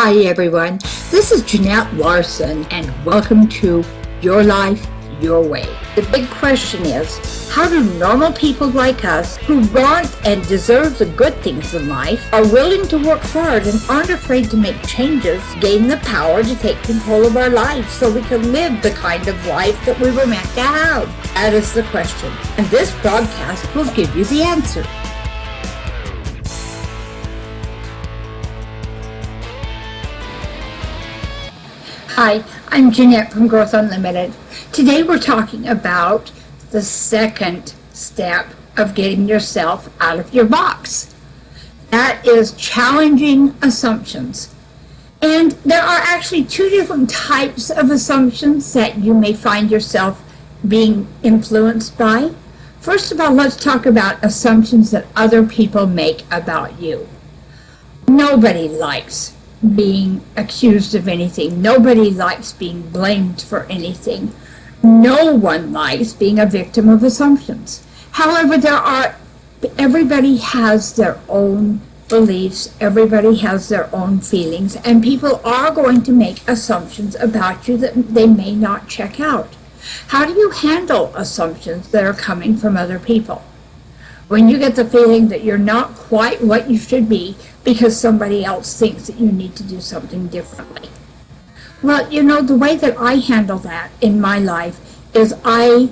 Hi everyone, this is Jeanette Larsen and welcome to Your Life, Your Way. The big question is, how do normal people like us who want and deserve the good things in life, are willing to work hard and aren't afraid to make changes, gain the power to take control of our lives so we can live the kind of life that we were meant to have? That is the question, and this broadcast will give you the answer. Hi, I'm Jeanette from Growth Unlimited. Today we're talking about the second step of getting yourself out of your box. That is challenging assumptions. And there are actually two different types of assumptions that you may find yourself being influenced by. First of all, let's talk about assumptions that other people make about you. Nobody likes being accused of anything. Nobody likes being blamed for anything. No one likes being a victim of assumptions. However, everybody has their own beliefs, everybody has their own feelings, and people are going to make assumptions about you that they may not check out. How do you handle assumptions that are coming from other people? When you get the feeling that you're not quite what you should be because somebody else thinks that you need to do something differently. Well, the way that I handle that in my life is I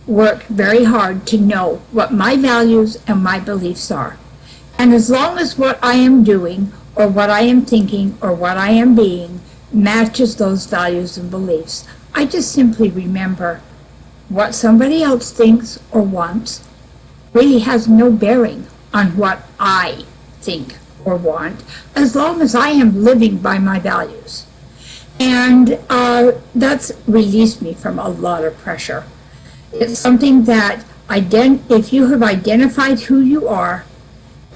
work very hard to know what my values and my beliefs are. And as long as what I am doing or what I am thinking or what I am being matches those values and beliefs, I just simply remember what somebody else thinks or wants really has no bearing on what I think or want, as long as I am living by my values. And that's released me from a lot of pressure. It's something that if you have identified who you are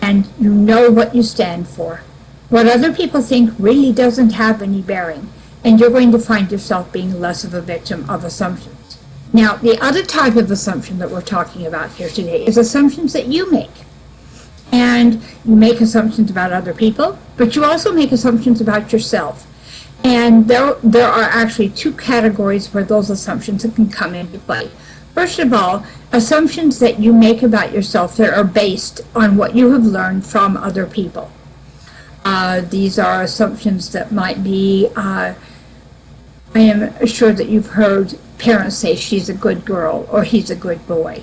and you know what you stand for, what other people think really doesn't have any bearing, and you're going to find yourself being less of a victim of assumptions. Now, the other type of assumption that we're talking about here today is assumptions that you make. And you make assumptions about other people, but you also make assumptions about yourself. And there are actually two categories where those assumptions can come into play. First of all, assumptions that you make about yourself that are based on what you have learned from other people. These are assumptions that might be, I am sure that you've heard parents say she's a good girl or he's a good boy.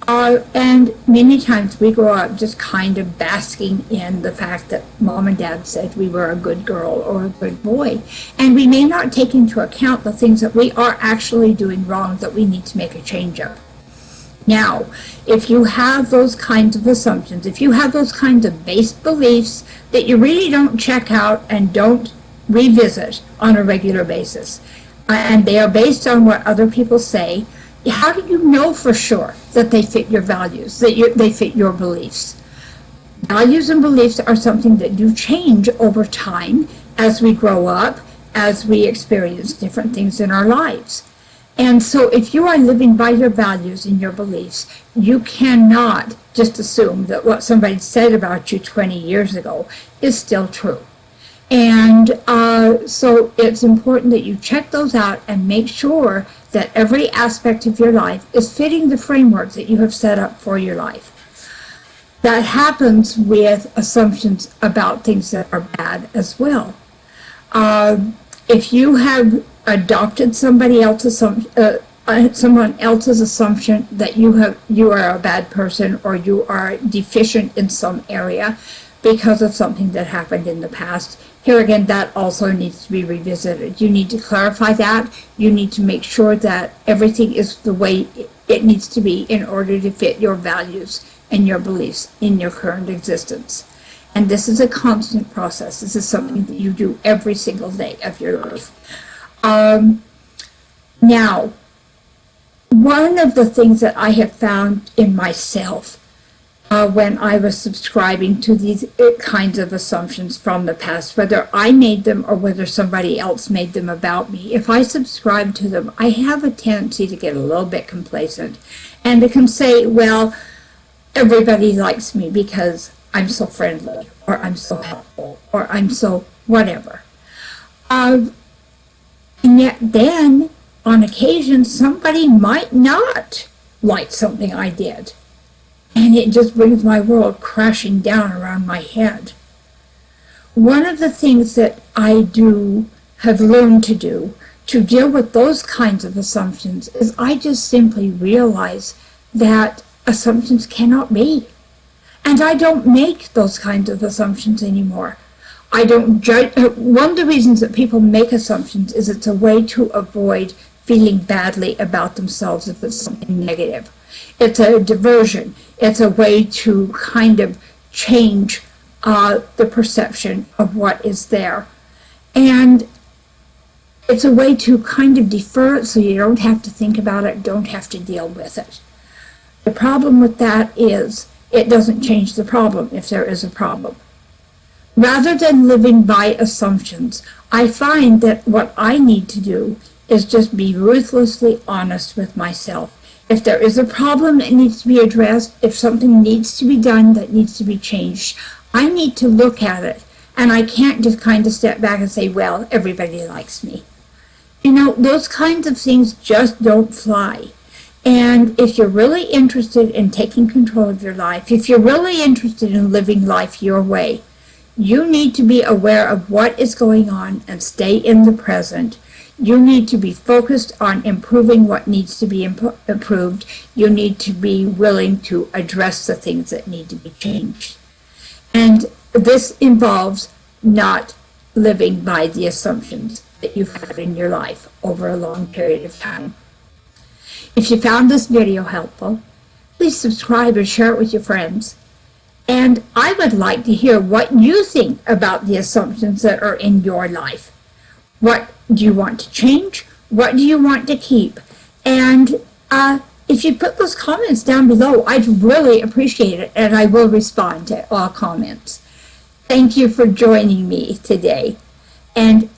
And many times we grow up just kind of basking in the fact that mom and dad said we were a good girl or a good boy. And we may not take into account the things that we are actually doing wrong that we need to make a change of. Now, if you have those kinds of assumptions, if you have those kinds of base beliefs that you really don't check out and don't revisit on a regular basis, and they are based on what other people say, how do you know for sure that they fit your values, that they fit your beliefs? Values and beliefs are something that do change over time as we grow up, as we experience different things in our lives. And so if you are living by your values and your beliefs, you cannot just assume that what somebody said about you 20 years ago is still true. And so it's important that you check those out and make sure that every aspect of your life is fitting the framework that you have set up for your life. That happens with assumptions about things that are bad as well. If you have adopted someone else's assumption that you are a bad person or you are deficient in some area because of something that happened in the past, here again, that also needs to be revisited. You need to clarify that. You need to make sure that everything is the way it needs to be in order to fit your values and your beliefs in your current existence. And this is a constant process. This is something that you do every single day of your life. Now, one of the things that I have found in myself when I was subscribing to these kinds of assumptions from the past, whether I made them or whether somebody else made them about me, if I subscribe to them, I have a tendency to get a little bit complacent and to can say, well, everybody likes me because I'm so friendly or I'm so helpful or I'm so whatever. Uh, and yet then, on occasion, somebody might not like something I did. And it just brings my world crashing down around my head. One of the things that I have learned to do to deal with those kinds of assumptions is I just simply realize that assumptions cannot be. And I don't make those kinds of assumptions anymore. I don't judge. One of the reasons that people make assumptions is it's a way to avoid feeling badly about themselves if it's something negative. It's a diversion. It's a way to kind of change the perception of what is there. And it's a way to kind of defer it so you don't have to think about it, don't have to deal with it. The problem with that is it doesn't change the problem if there is a problem. Rather than living by assumptions, I find that what I need to do is just be ruthlessly honest with myself. If there is a problem that needs to be addressed, if something needs to be done that needs to be changed, I need to look at it. And I can't just kind of step back and say, well, everybody likes me. You know, those kinds of things just don't fly. And if you're really interested in taking control of your life, if you're really interested in living life your way, you need to be aware of what is going on and stay in the present. You need to be focused on improving what needs to be improved. You need to be willing to address the things that need to be changed. And this involves not living by the assumptions that you've had in your life over a long period of time. If you found this video helpful, please subscribe and share it with your friends. And I would like to hear what you think about the assumptions that are in your life. What do you want to change? What do you want to keep? And if you put those comments down below, I'd really appreciate it, and I will respond to all comments. Thank you for joining me today. And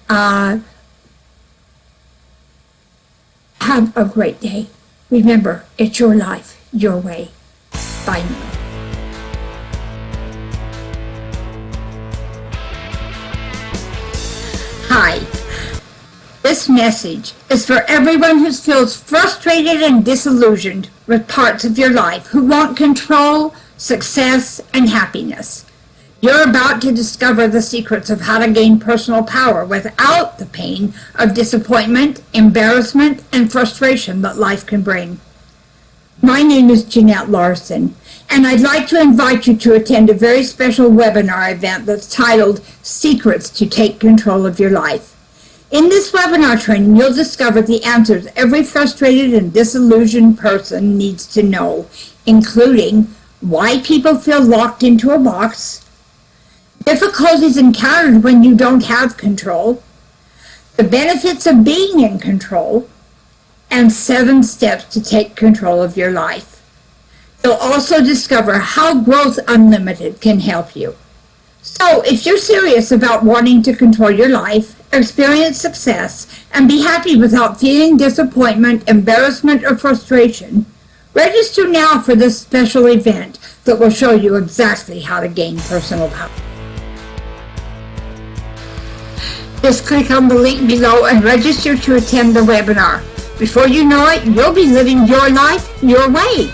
have a great day. Remember, it's your life, your way. Bye now. Hi. This message is for everyone who feels frustrated and disillusioned with parts of your life, who want control, success, and happiness. You're about to discover the secrets of how to gain personal power without the pain of disappointment, embarrassment, and frustration that life can bring. My name is Jeanette Larsen, and I'd like to invite you to attend a very special webinar event that's titled Secrets to Take Control of Your Life. In this webinar training, you'll discover the answers every frustrated and disillusioned person needs to know, including why people feel locked into a box, difficulties encountered when you don't have control, the benefits of being in control, and 7 steps to take control of your life. You'll also discover how Growth Unlimited can help you. So if you're serious about wanting to control your life, experience success, and be happy without feeling disappointment, embarrassment, or frustration, register now for this special event that will show you exactly how to gain personal power. Just click on the link below and register to attend the webinar. Before you know it, you'll be living your life your way.